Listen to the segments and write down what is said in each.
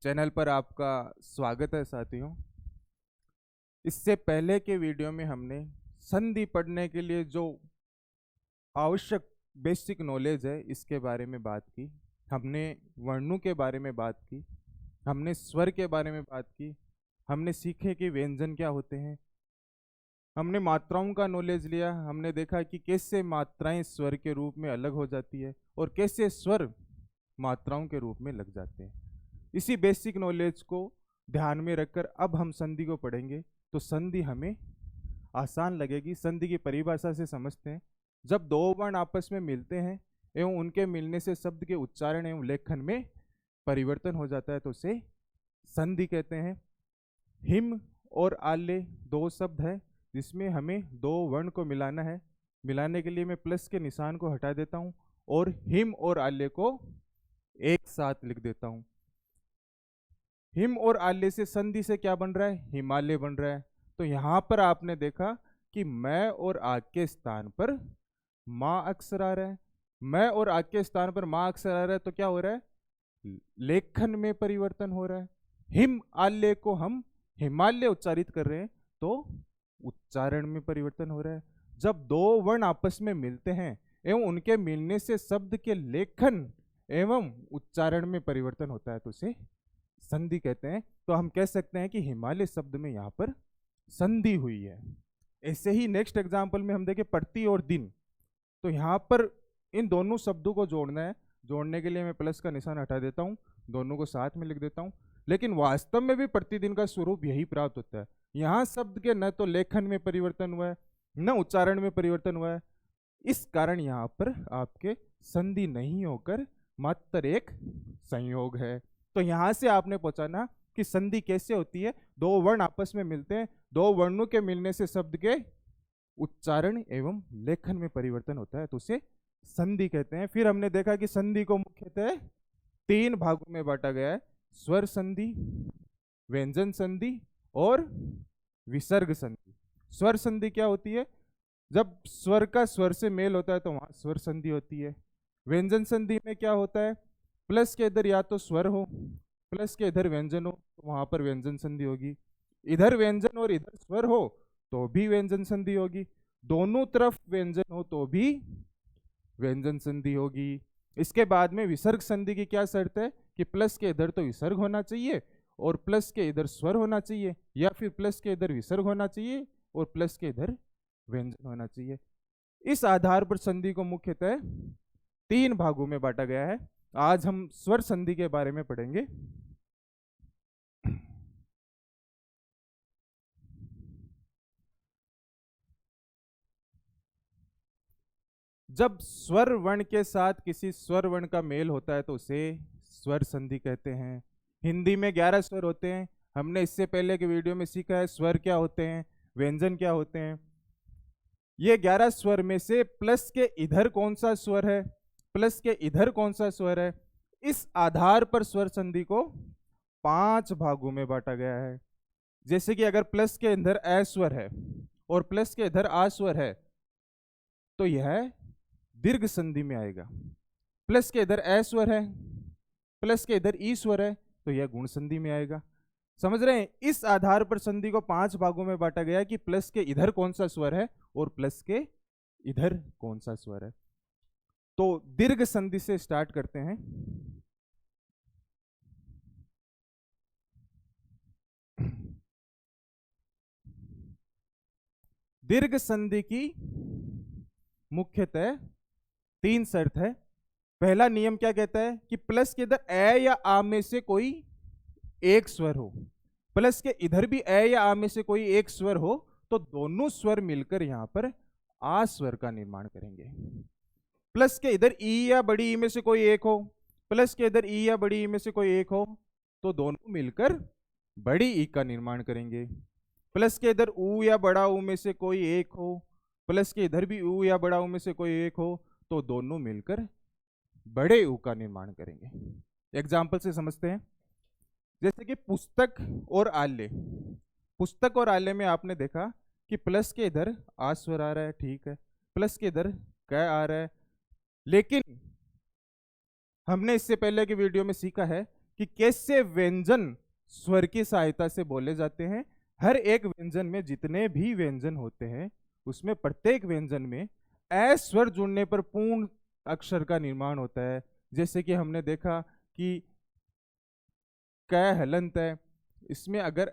Channel पर आपका स्वागत है साथियों। इससे पहले के वीडियो में हमने संधि पढ़ने के लिए जो आवश्यक बेसिक नॉलेज है इसके बारे में बात की। हमने वर्णों के बारे में बात की, हमने स्वर के बारे में बात की, हमने सीखे कि व्यंजन क्या होते हैं, हमने मात्राओं का नॉलेज लिया। हमने देखा कि कैसे मात्राएं स्वर के रूप में अलग हो जाती है और कैसे स्वर मात्राओं के रूप में लग जाते हैं। इसी बेसिक नॉलेज को ध्यान में रखकर अब हम संधि को पढ़ेंगे तो संधि हमें आसान लगेगी। संधि की परिभाषा से समझते हैं, जब दो वर्ण आपस में मिलते हैं एवं उनके मिलने से शब्द के उच्चारण एवं लेखन में परिवर्तन हो जाता है तो उसे संधि कहते हैं। हिम और आल्य दो शब्द है जिसमें हमें दो वर्ण को मिलाना है। मिलाने के लिए मैं प्लस के निशान को हटा देता हूं और हिम और आल्य को एक साथ लिख देता हूं। हिम और आल्य से संधि से क्या बन रहा है? हिमालय बन रहा है। तो यहां पर आपने देखा कि मैं और आग के स्थान पर मां अक्षर आ रहा है। मैं और आग के स्थान पर मां अक्षर आ रहा है तो क्या हो रहा है? लेखन में परिवर्तन हो रहा है। हिम आल्य को हम हिमालय उच्चारित कर रहे हैं तो उच्चारण में परिवर्तन हो रहा है। जब दो वर्ण आपस में मिलते हैं एवं उनके मिलने से शब्द के लेखन एवं उच्चारण में परिवर्तन होता है तो उसे संधि कहते हैं। तो हम कह सकते हैं कि हिमालय शब्द में यहां पर संधि हुई है। ऐसे ही नेक्स्ट एग्जांपल में हम देखें प्रति और दिन। तो यहां पर इन दोनों शब्दों को जोड़ना है। जोड़ने के लिए मैं प्लस का निशान हटा देता हूं, दोनों को साथ में लिख देता हूं। लेकिन वास्तव में भी प्रतिदिन का स्वरूप यही प्राप्त होता है। यहां शब्द के न तो लेखन में परिवर्तन हुआ है न उच्चारण में परिवर्तन हुआ है। इस कारण यहां पर आपके संधि नहीं होकर मात्र एक संयोग है। तो यहां से आपने पहचाना कि संधि कैसे होती है। दो वर्ण आपस में मिलते हैं, दो वर्णों के मिलने से शब्द के उच्चारण एवं लेखन में परिवर्तन होता है तो उसे संधि कहते हैं। फिर हमने देखा कि संधि को मुख्यतः तीन भागों में बांटा गया है: स्वर संधि, व्यंजन संधि और विसर्ग संधि। स्वर संधि क्या होती है? जब स्वर का स्वर से मेल होता है तो वहां स्वर संधि होती है। व्यंजन संधि में क्या होता है? प्लस के इधर या तो स्वर हो, प्लस के इधर व्यंजन हो तो वहां पर व्यंजन संधि होगी। इधर व्यंजन और इधर स्वर हो तो भी व्यंजन संधि होगी। दोनों तरफ व्यंजन हो तो भी व्यंजन संधि होगी। इसके बाद में विसर्ग संधि की क्या शर्त है कि प्लस के इधर तो विसर्ग होना चाहिए और प्लस के इधर स्वर होना चाहिए, या फिर प्लस के इधर विसर्ग होना चाहिए और प्लस के इधर व्यंजन होना चाहिए। इस आधार पर संधि को मुख्यतः तीन भागों में बांटा गया है। आज हम स्वर संधि के बारे में पढ़ेंगे। जब स्वर वर्ण के साथ किसी स्वर वर्ण का मेल होता है तो उसे स्वर संधि कहते हैं। हिंदी में 11 स्वर होते हैं। हमने इससे पहले के वीडियो में सीखा है स्वर क्या होते हैं, व्यंजन क्या होते हैं। ये 11 स्वर में से प्लस के इधर कौन सा स्वर है, प्लस के इधर कौन सा स्वर है, इस आधार पर स्वर संधि को 5 भागों में बांटा गया है। जैसे कि अगर प्लस के इधर अ स्वर है और प्लस के इधर आ स्वर है तो यह दीर्घ संधि में आएगा। प्लस के इधर अ स्वर है, प्लस के इधर ई स्वर है तो यह गुण संधि में आएगा। समझ रहे हैं? इस आधार पर संधि को 5 भागों में बांटा गया कि प्लस के इधर कौन सा स्वर है और प्लस के इधर कौन सा स्वर है। तो दीर्घ संधि से स्टार्ट करते हैं। दीर्घ संधि की मुख्यतः 3 शर्त है। पहला नियम क्या कहता है कि प्लस के इधर अ या आ में से कोई एक स्वर हो। प्लस के इधर भी अ या आ में से कोई एक स्वर हो तो दोनों स्वर मिलकर यहां पर आ स्वर का निर्माण करेंगे। प्लस के इधर ई या बड़ी ई में से कोई एक हो, प्लस के इधर ई या बड़ी ई में से कोई एक हो तो दोनों मिलकर बड़ी ई का निर्माण करेंगे। प्लस के इधर ऊ या बड़ा ऊ में से कोई एक हो, प्लस के इधर भी ऊ या बड़ा ऊ में से कोई एक हो तो दोनों मिलकर बड़े ऊ का निर्माण करेंगे। एग्जाम्पल से समझते हैं। जैसे कि पुस्तक और आल्य। पुस्तक और आल्य में आपने देखा कि प्लस के इधर आ स्वर आ रहा है, ठीक है, प्लस के इधर क आ रहा है। लेकिन हमने इससे पहले की वीडियो में सीखा है कि कैसे व्यंजन स्वर की सहायता से बोले जाते हैं। हर एक व्यंजन में जितने भी व्यंजन होते हैं उसमें प्रत्येक व्यंजन में ए स्वर जुड़ने पर पूर्ण अक्षर का निर्माण होता है। जैसे कि हमने देखा कि क हलंत है, इसमें अगर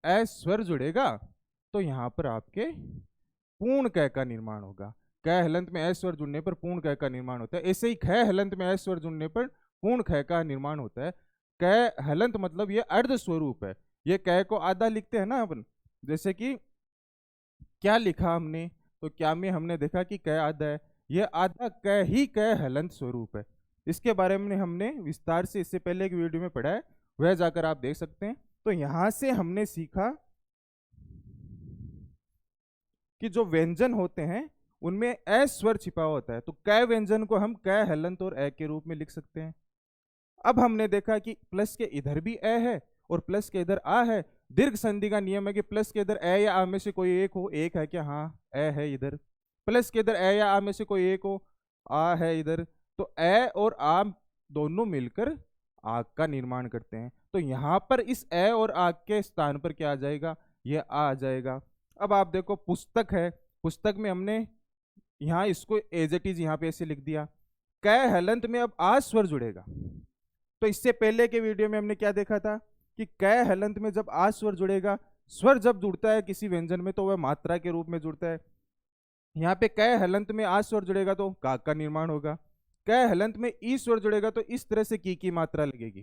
ए स्वर जुड़ेगा तो यहाँ पर आपके पूर्ण क का निर्माण होगा। क हलंत में ए स्वर जुड़ने पर पूर्ण क का निर्माण होता है। ऐसे ही ख हलंत में ए स्वर जुड़ने पर पूर्ण ख का निर्माण होता है। क हलंत मतलब ये अर्ध स्वरूप है। ये क को आधा लिखते हैं ना अपन, जैसे कि क्या लिखा हमने, तो क्या में हमने देखा कि क आधा है, ये आधा क ही क हलंत स्वरूप है। इसके बारे में हमने विस्तार से इससे पहले एक वीडियो में पढ़ा है, वह जाकर आप देख सकते हैं। तो यहां से हमने सीखा कि जो व्यंजन होते हैं उनमें ए स्वर छिपा होता है, तो क व्यंजन को हम क हलंत और ए के रूप में लिख सकते हैं। अब हमने देखा कि प्लस के इधर भी ए है और प्लस के इधर आ है। दीर्घ संधि का नियम है कि प्लस के इधर ए या आ में से कोई एक हो। एक है क्या? हाँ, ए है इधर। प्लस के इधर ए या आ में से कोई एक हो, आ है इधर। तो ए और आ दोनों मिलकर आग का निर्माण करते हैं। तो यहाँ पर इस ए और आग के स्थान पर क्या आ जाएगा? ये आ जाएगा। अब आप देखो पुस्तक है, पुस्तक में हमने यहाँ इसको एज इट इज यहाँ पे ऐसे लिख दिया। क हलंत में अब आ स्वर जुड़ेगा। तो इससे पहले के वीडियो में हमने क्या देखा था कि क हलंत में जब आ स्वर जुड़ेगा, स्वर जब जुड़ता है किसी व्यंजन में तो वह मात्रा के रूप में जुड़ता है। यहाँ पे क हलंत में आ स्वर जुड़ेगा तो का का निर्माण होगा। क हलंत में ई स्वर जुड़ेगा तो इस तरह से की मात्रा लगेगी।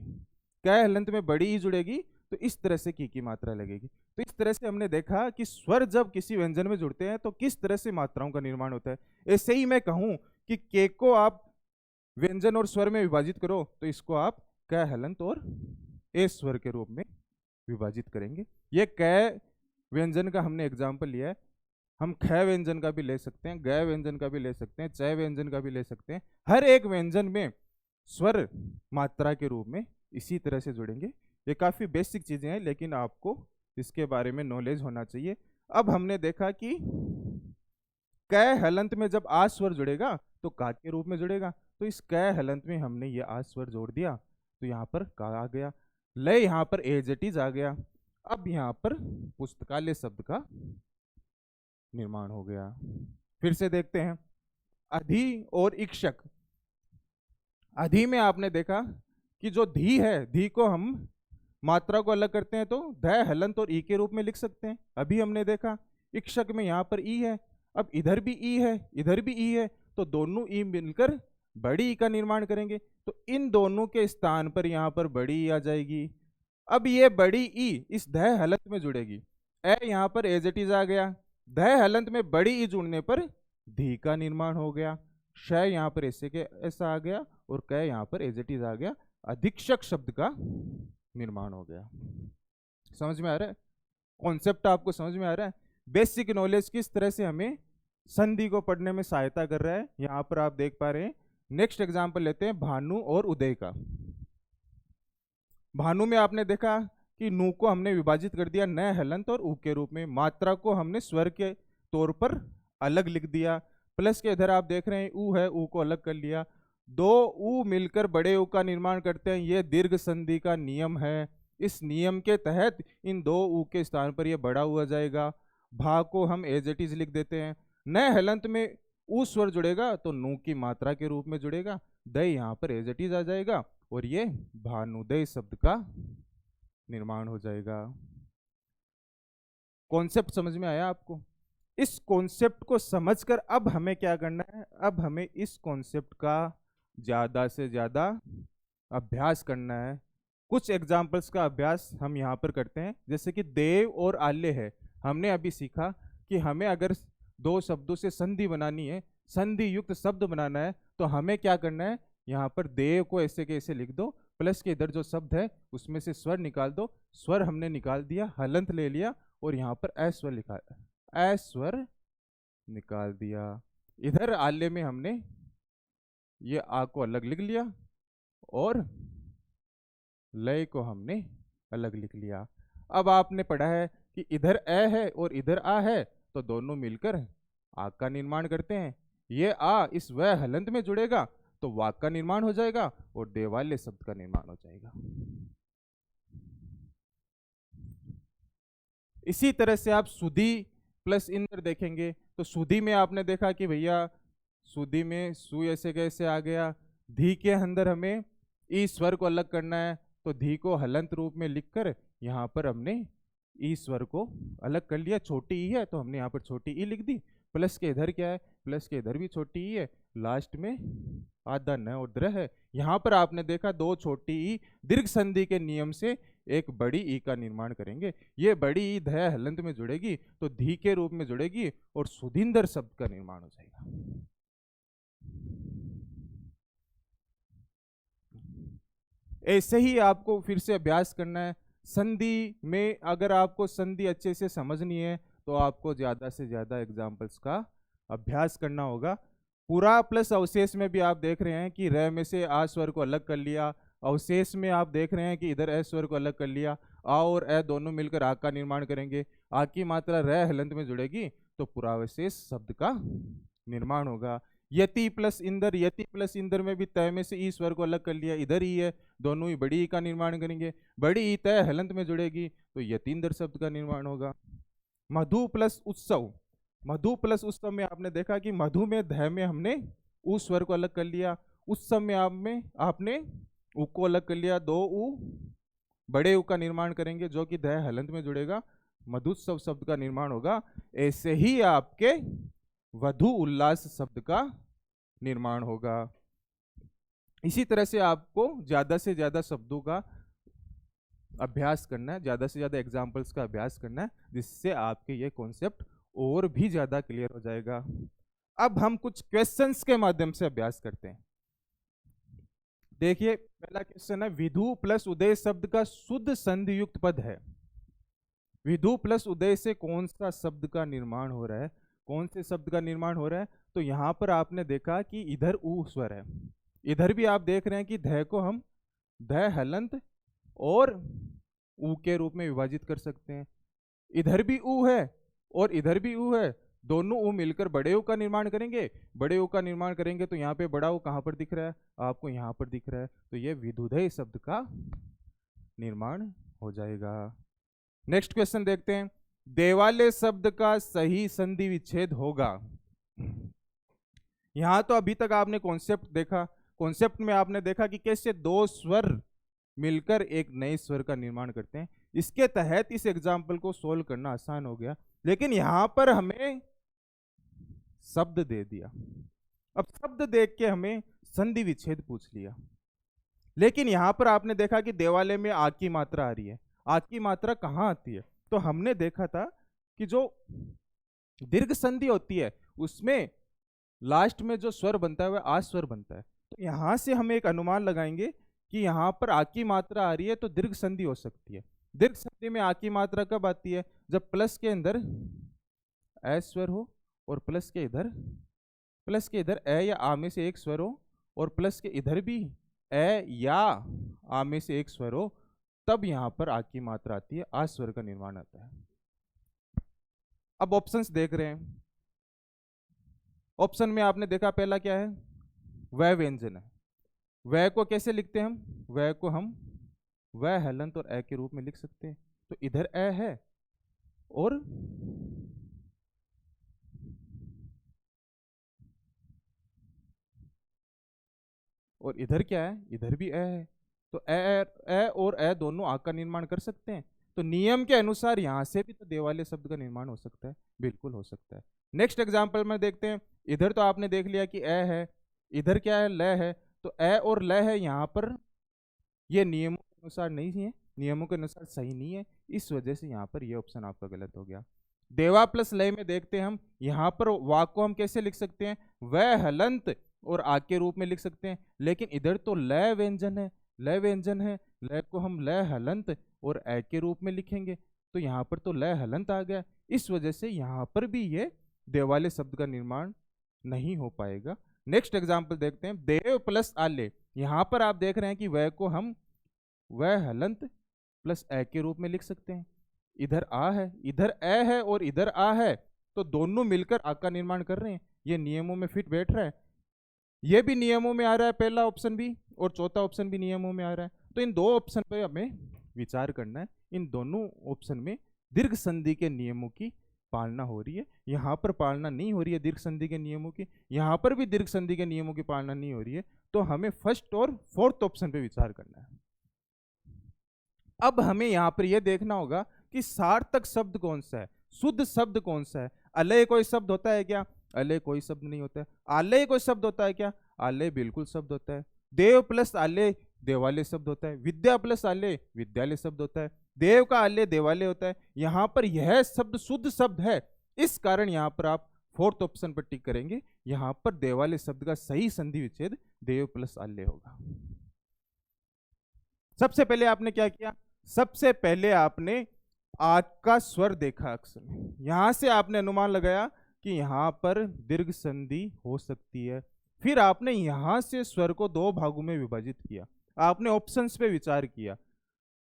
क हलंत में बड़ी ई जुड़ेगी तो इस तरह से की मात्रा लगेगी। तो इस तरह से हमने देखा कि स्वर जब किसी व्यंजन में जुड़ते हैं तो किस तरह से मात्राओं का निर्माण होता है। ऐसे ही मैं कहूं कि के को आप व्यंजन और स्वर में विभाजित करो तो इसको आप क हलंत और ए स्वर के रूप में विभाजित करेंगे। ये क व्यंजन का हमने एग्जाम्पल लिया है। हम ख व्यंजन का भी ले सकते हैं, ग व्यंजन का भी ले सकते हैं, च व्यंजन का भी ले सकते हैं। हर एक व्यंजन में स्वर मात्रा के रूप में इसी तरह से जुड़ेंगे। ये काफी बेसिक चीजें हैं लेकिन आपको इसके बारे में नॉलेज होना चाहिए। अब हमने देखा कि क हलंत में जब आ स्वर जुड़ेगा तो का के रूप में जुड़ेगा। तो इस क हलंत में हमने ये आ स्वर जोड़ दिया तो यहाँ पर का आ गया। लय यहाँ पर एज इट इज आ गया। अब यहाँ पर पुस्तकालय शब्द का निर्माण हो गया। फिर से देखते हैं अधि और इक्षक। अधि में आपने देखा कि जो धी है, धी को हम मात्रा को अलग करते हैं तो ध हलंत और ई के रूप में लिख सकते हैं। अभी हमने देखा इक्षक में यहाँ पर ई है, अब इधर भी ई है, इधर भी ई है, तो दोनों ई मिलकर बड़ी ई का निर्माण करेंगे। तो इन दोनों के स्थान पर यहाँ पर बड़ी ई आ जाएगी। अब ये बड़ी ई इस ध हलंत में जुड़ेगी। ए यहाँ पर एज इट इज आ गया। ध हलंत में बड़ी ई जुड़ने पर धी का निर्माण हो गया। श यहाँ पर ऐसे के ऐसा आ गया और क यहाँ पर एज इट इज आ गया। अधीक्षक शब्द का निर्माण हो गया। समझ में आ रहा है? कॉन्सेप्ट आपको समझ में आ रहा है? बेसिक नॉलेज किस तरह से हमें संधि को पढ़ने में सहायता कर रहा है, यहाँ पर आप देख पा रहे हैं। नेक्स्ट एग्जाम्पल लेते हैं भानु और उदय का। भानु में आपने देखा कि नू को हमने विभाजित कर दिया न हलंत और ऊ के रूप में। मात्रा को हमने स्वर के तौर पर अलग लिख दिया। प्लस के इधर आप देख रहे हैं ऊ है, ऊ को अलग कर लिया। दो ऊ मिलकर बड़े ऊ का निर्माण करते हैं। ये दीर्घ संधि का नियम है। इस नियम के तहत इन दो ऊ के स्थान पर यह बड़ा ऊ आ जाएगा। भा को हम एज इट इज लिख देते हैं। न हलंत में ऊ स्वर जुड़ेगा तो नू की मात्रा के रूप में जुड़ेगा। दय यहाँ पर एज इट इज आ जाएगा और ये भानुदय शब्द का निर्माण हो जाएगा। कॉन्सेप्ट समझ में आया आपको? इस कॉन्सेप्ट को समझकर अब हमें क्या करना है? अब हमें इस कॉन्सेप्ट का ज्यादा से ज्यादा अभ्यास करना है। कुछ एग्जाम्पल्स का अभ्यास हम यहाँ पर करते हैं। जैसे कि देव और आल्य है। हमने अभी सीखा कि हमें अगर दो शब्दों से संधि बनानी है, संधि युक्त शब्द बनाना है, तो हमें क्या करना है? यहाँ पर देव को ऐसे के ऐसे लिख दो, प्लस के इधर जो शब्द है उसमें से स्वर निकाल दो। स्वर हमने निकाल दिया, हलंत ले लिया और यहाँ पर अस्वर लिखा, अस्वर निकाल दिया। इधर आल्य में हमने ये आ को अलग लिख लिया और लय को हमने अलग लिख लिया। अब आपने पढ़ा है कि इधर ए है और इधर आ है, तो दोनों मिलकर आ का निर्माण करते हैं। ये आ इस व हलंत में जुड़ेगा तो वाक का निर्माण हो जाएगा और देवालय शब्द का निर्माण हो जाएगा। इसी तरह से आप सुधी प्लस इंदर देखेंगे तो सुधी में आपने देखा कि भैया सुधी में सु ऐसे कैसे आ गया, धी के अंदर हमें ई स्वर को अलग करना है तो धी को हलंत रूप में लिखकर यहाँ पर हमने ई स्वर को अलग कर लिया, छोटी ई है तो हमने यहाँ पर छोटी ई लिख दी, प्लस के इधर क्या है, प्लस के इधर भी छोटी ई है, लास्ट में आधा न और द्र है। यहाँ पर आपने देखा दो छोटी ई दीर्घ संधि के नियम से एक बड़ी ई का निर्माण करेंगे, ये बड़ी ई ध हलंत में जुड़ेगी तो धी के रूप में जुड़ेगी और सुधिंदर शब्द का निर्माण हो जाएगा। ऐसे ही आपको फिर से अभ्यास करना है। संधि में अगर आपको संधि अच्छे से समझनी है तो आपको ज्यादा से ज्यादा एग्जाम्पल्स का अभ्यास करना होगा। पूरा प्लस अवशेष में भी आप देख रहे हैं कि र में से आ स्वर को अलग कर लिया, अवशेष में आप देख रहे हैं कि इधर ए स्वर को अलग कर लिया, आ और ए दोनों मिलकर आ का निर्माण करेंगे, आ की मात्रा र हलंत में जुड़ेगी तो पुरावशेष शब्द का निर्माण होगा। यति प्लस इंदर, यति प्लस इंदर में भी तय में से ई स्वर को अलग कर लिया, इधर ही है, दोनों ही बड़ी ई का निर्माण करेंगे, बड़ी ई तय हलंत में जुड़ेगी तो यतींदर शब्द का निर्माण होगा। मधु प्लस उत्सव, मधु प्लस उत्सव में आपने देखा कि मधु में ध में हमने उ स्वर को अलग कर लिया, उत्सव में आपने उ को अलग कर लिया, दो उ बड़े उ का निर्माण करेंगे जो कि ध हलंत में जुड़ेगा, मधुत्सव शब्द का निर्माण होगा। ऐसे ही आपके वधु उल्लास शब्द का निर्माण होगा। इसी तरह से आपको ज्यादा से ज्यादा शब्दों का अभ्यास करना है, ज्यादा से ज्यादा एग्जाम्पल्स का अभ्यास करना है, जिससे आपके ये कॉन्सेप्ट और भी ज्यादा क्लियर हो जाएगा। अब हम कुछ क्वेश्चंस के माध्यम से अभ्यास करते हैं। देखिए पहला क्वेश्चन है, विधु प्लस उदय शब्द का शुद्ध संधि युक्त पद है। विधु प्लस उदय से कौन सा शब्द का निर्माण हो रहा है, कौन से शब्द का निर्माण हो रहा है? तो यहाँ पर आपने देखा कि इधर उ स्वर है, इधर भी आप देख रहे हैं कि ध को हम ध हलंत और उ के रूप में विभाजित कर सकते हैं, इधर भी उ है और इधर भी उ है, दोनों उ मिलकर बड़े उ का निर्माण करेंगे, बड़े उ का निर्माण करेंगे तो यहाँ पे बड़ा उ कहाँ पर दिख रहा है, आपको यहाँ पर दिख रहा है, तो ये विधुधय शब्द का निर्माण हो जाएगा। नेक्स्ट क्वेश्चन देखते हैं, देवालय शब्द का सही संधि विच्छेद होगा। यहां तो अभी तक आपने कॉन्सेप्ट देखा, कॉन्सेप्ट में आपने देखा कि कैसे दो स्वर मिलकर एक नए स्वर का निर्माण करते हैं, इसके तहत इस एग्जाम्पल को सोल्व करना आसान हो गया। लेकिन यहां पर हमें शब्द दे दिया, अब शब्द देख के हमें संधि विच्छेद पूछ लिया, लेकिन यहां पर आपने देखा कि देवालय में आ की मात्रा आ रही है, आ की मात्रा कहाँ आती है? तो हमने देखा था कि जो दीर्घ संधि होती है उसमें लास्ट में जो स्वर बनता है वह आ स्वर बनता है, तो यहां से हम एक अनुमान लगाएंगे कि यहाँ पर आ की मात्रा आ रही है तो दीर्घ संधि हो सकती है। दीर्घ संधि में आ की मात्रा कब आती है? जब प्लस के अंदर ए स्वर हो और प्लस के इधर ए या आ में से एक स्वर हो और प्लस के इधर भी ए या आ में से एक स्वर हो, तब यहां पर आ की मात्रा आती है, आ स्वर का निर्माण आता है। अब ऑप्शंस देख रहे हैं, ऑप्शन में आपने देखा पहला क्या है, वह व्यंजन है। वह को कैसे लिखते हैं हम? वह को हम वह हलंत और ए के रूप में लिख सकते हैं, तो इधर ए है और इधर क्या है, इधर भी ए है, तो ए और ए दोनों आ का निर्माण कर सकते हैं, तो नियम के अनुसार यहां से भी तो देवालय शब्द का निर्माण हो सकता है, बिल्कुल हो सकता है। नेक्स्ट एग्जांपल में देखते हैं, इधर तो आपने देख लिया कि ए है, इधर क्या है, ल है, तो ए और ल है, यहाँ पर ये नियमों के अनुसार नहीं है, नियमों के अनुसार सही नहीं है, इस वजह से यहाँ पर ये ऑप्शन आपका गलत हो गया। देवा प्लस लय में देखते हैं हम, यहाँ पर वाक को हम कैसे लिख सकते हैं, वह हलंत और आ के रूप में लिख सकते हैं, लेकिन इधर तो लय व्यंजन है, लय व्यंजन है, लय को हम लय हलंत और ए के रूप में लिखेंगे, तो यहाँ पर तो लय हलंत आ गया, इस वजह से यहाँ पर भी ये देवालय शब्द का निर्माण नहीं हो पाएगा। नेक्स्ट एग्जाम्पल देखते हैं, देव प्लस आले, यहाँ पर आप देख रहे हैं कि वह को हम वह हलंत प्लस ए के रूप में लिख सकते हैं, इधर आ है, इधर ए है और इधर आ है, तो दोनों मिलकर आ का निर्माण कर रहे हैं, ये नियमों में फिट बैठ रहा है, ये भी नियमों में आ रहा है पहला ऑप्शन भी और चौथा ऑप्शन भी नियमों में आ रहा है, तो इन दो ऑप्शन पे हमें विचार करना है, इन दोनों ऑप्शन में दीर्घ संधि के नियमों की पालना हो रही है, यहाँ पर पालना नहीं हो रही है दीर्घ संधि के नियमों की, यहाँ पर भी दीर्घ संधि के नियमों की पालना नहीं हो रही है, तो हमें फर्स्ट और फोर्थ ऑप्शन पे विचार करना है। अब हमें यहाँ पर यह देखना होगा कि सार्थक शब्द कौन सा है, शुद्ध शब्द कौन सा है। अलय कोई शब्द होता है क्या? अलय कोई शब्द नहीं होता है। आलय कोई शब्द होता है क्या? आलय बिल्कुल शब्द होता है। देव प्लस आलय देवालय शब्द होता है। विद्या प्लस आलय विद्यालय शब्द होता है। देव का आलय देवालय होता है। यहाँ पर यह शब्द शुद्ध शब्द है, इस कारण यहाँ पर आप फोर्थ ऑप्शन पर टिक करेंगे। यहाँ पर देवालय शब्द का सही संधि विच्छेद देव प्लस आलय होगा। सबसे पहले आपने क्या किया? सबसे पहले आपने आग का स्वर देखा अक्षर में, यहां से आपने अनुमान लगाया कि यहां पर दीर्घ संधि हो सकती है। फिर आपने यहां से स्वर को दो भागों में विभाजित किया, आपने ऑप्शंस पे विचार किया।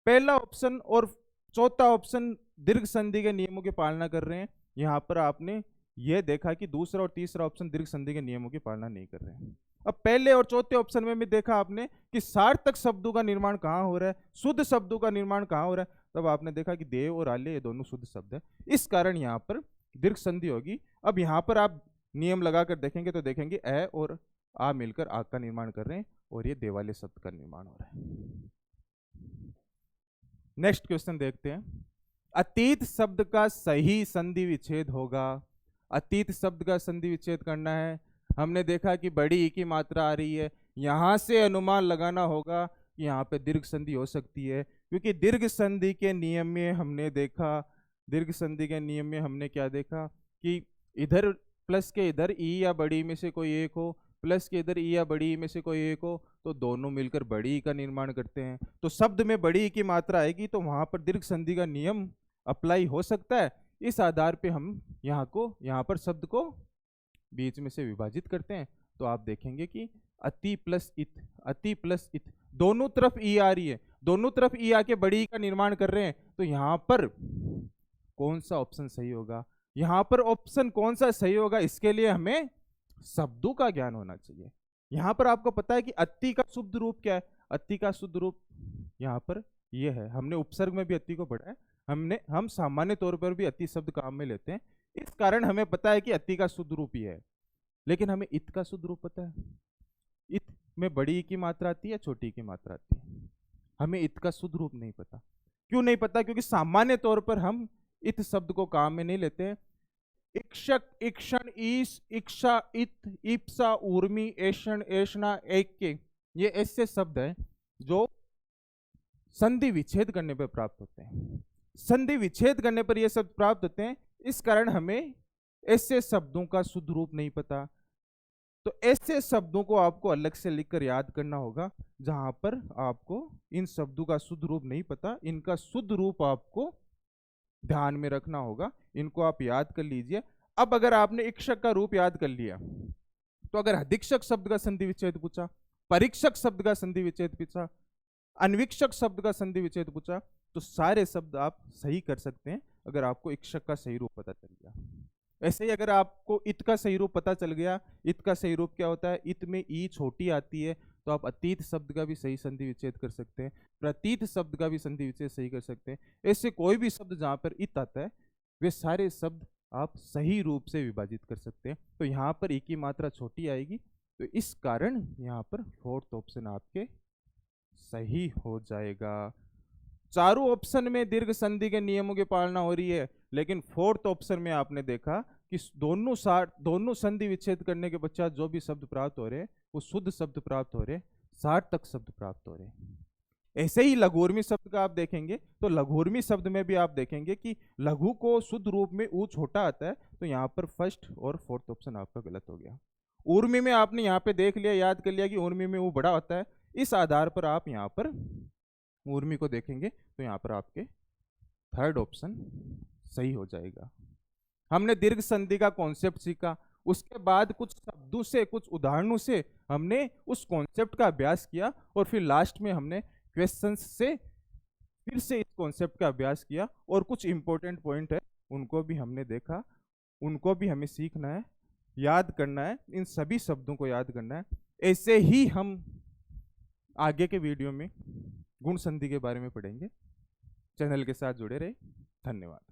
पहला ऑप्शन और चौथा ऑप्शन दीर्घ संधि के नियमों की पालना कर रहे हैं, यहां पर आपने यह देखा कि दूसरा और तीसरा ऑप्शन दीर्घ संधि के नियमों की पालना नहीं कर रहे हैं। अब पहले और चौथे ऑप्शन में भी देखा आपने कि सार्थक शब्दों का निर्माण कहाँ हो रहा है, शुद्ध शब्दों का निर्माण कहाँ हो रहा है, तब आपने देखा कि देव और आलय ये दोनों शुद्ध शब्द है, इस कारण यहाँ पर दीर्घ संधि होगी। अब यहाँ पर आप नियम लगाकर देखेंगे तो देखेंगे अ और आ मिलकर आग का निर्माण कर रहे हैं और ये देवालय शब्द का निर्माण हो रहा है। नेक्स्ट क्वेश्चन देखते हैं। अतीत शब्द का सही संधि विच्छेद होगा। अतीत शब्द का संधि विच्छेद करना है। हमने देखा कि बड़ी ई की मात्रा आ रही है, यहां से अनुमान लगाना होगा कि यहाँ पे दीर्घ संधि हो सकती है, क्योंकि दीर्घ संधि के नियम में हमने देखा, दीर्घ संधि के नियम में हमने क्या देखा कि इधर प्लस के इधर ई या बड़ी में से कोई एक हो, प्लस के इधर ई या बड़ी में से कोई एक हो, तो दोनों मिलकर बड़ी का निर्माण करते हैं। तो शब्द में बड़ी की मात्रा आएगी तो वहां पर दीर्घ संधि का नियम अप्लाई हो सकता है। इस आधार पे हम यहाँ पर शब्द को बीच में से विभाजित करते हैं, तो आप देखेंगे कि अति प्लस इत, अति प्लस इत, दोनों तरफ ई आ रही है, दोनों तरफ ई आके बड़ी का निर्माण कर रहे हैं। तो यहाँ पर कौन सा ऑप्शन सही होगा? यहाँ पर ऑप्शन कौन सा सही होगा, इसके लिए हमें शब्दों का ज्ञान होना चाहिए। यहाँ पर आपको पता है कि अति का शुद्ध रूप क्या है? अति का शुद्ध रूप यहाँ पर यह है, हमने उपसर्ग में भी अति को पढ़ा है, हम सामान्य तौर पर भी अति शब्द काम में लेते हैं, इस कारण हमें पता है कि अति का शुद्ध रूप ही है। लेकिन हमें इत का शुद्ध रूप पता है? इत में बड़ी ई की मात्रा आती है, छोटी ई की मात्रा आती है, हमें इत का शुद्ध रूप नहीं पता। क्यों नहीं पता? क्योंकि सामान्य तौर पर हम इत शब्द को काम में नहीं लेते हैं। इक्षक, इक्षण, ईश, इक्षा, इत, इप्सा, ऊर्मी, ऐषण, ऐषणा, ऐक्य, ये ऐसे शब्द हैं जो संधि विच्छेद करने पर प्राप्त होते हैं। संधि विच्छेद करने पर ये शब्द प्राप्त होते हैं, इस कारण हमें ऐसे शब्दों का शुद्ध रूप नहीं पता। तो ऐसे शब्दों को आपको अलग से लिखकर याद करना होगा, जहां पर आपको इन शब्दों का शुद्ध रूप नहीं पता, इनका शुद्ध रूप आपको ध्यान में रखना होगा, इनको आप याद कर लीजिए। अब अगर आपने इक्षक का रूप याद कर लिया, तो अगर अधिक्षक शब्द का संधि विच्छेद पूछा, परीक्षक शब्द का संधि विच्छेद पूछा, अन्वीक्षक शब्द का संधि विच्छेद पूछा, तो सारे शब्द आप सही कर सकते हैं अगर आपको इक्षक का सही रूप पता चल गया। ऐसे ही अगर आपको इत का सही रूप पता चल गया, इत का सही रूप क्या होता है? इत में ई छोटी आती है, तो आप अतीत शब्द का भी सही संधि विच्छेद कर सकते हैं, प्रतीत शब्द का भी संधि विच्छेद सही कर सकते हैं। ऐसे कोई भी शब्द जहाँ पर इत आता है, वे सारे शब्द आप सही रूप से विभाजित कर सकते हैं। तो यहाँ पर ई की मात्रा छोटी आएगी, तो इस कारण यहाँ पर फोर्थ ऑप्शन आपके सही हो जाएगा। चारों ऑप्शन में दीर्घ संधि के नियमों की पालना हो रही है, लेकिन फोर्थ ऑप्शन में आपने देखा कि दोनों संधि विच्छेद करने के पश्चात जो भी शब्द प्राप्त हो रहे हैं वो शुद्ध शब्द प्राप्त हो रहे हैं, सार्थक शब्द प्राप्त हो रहे हैं। ऐसे ही लघुर्मी शब्द का आप देखेंगे तो लघुर्मी शब्द में भी आप देखेंगे कि लघु को शुद्ध रूप में ऊ छोटा आता है, तो यहाँ पर फर्स्ट और फोर्थ ऑप्शन आपका गलत हो गया। ऊर्मी में आपने यहाँ पे देख लिया, याद कर लिया कि ऊर्मी में ऊ बड़ा होता है, इस आधार पर आप यहाँ पर ऊर्मी को देखेंगे तो यहाँ पर आपके थर्ड ऑप्शन सही हो जाएगा। हमने दीर्घ संधि का कॉन्सेप्ट सीखा, उसके बाद कुछ शब्दों से, कुछ उदाहरणों से हमने उस कॉन्सेप्ट का अभ्यास किया, और फिर लास्ट में हमने क्वेश्चंस से फिर से इस कॉन्सेप्ट का अभ्यास किया, और कुछ इंपॉर्टेंट पॉइंट है उनको भी हमने देखा, उनको भी हमें सीखना है, याद करना है, इन सभी शब्दों को याद करना है। ऐसे ही हम आगे के वीडियो में गुण संधि के बारे में पढ़ेंगे। चैनल के साथ जुड़े रहे। धन्यवाद।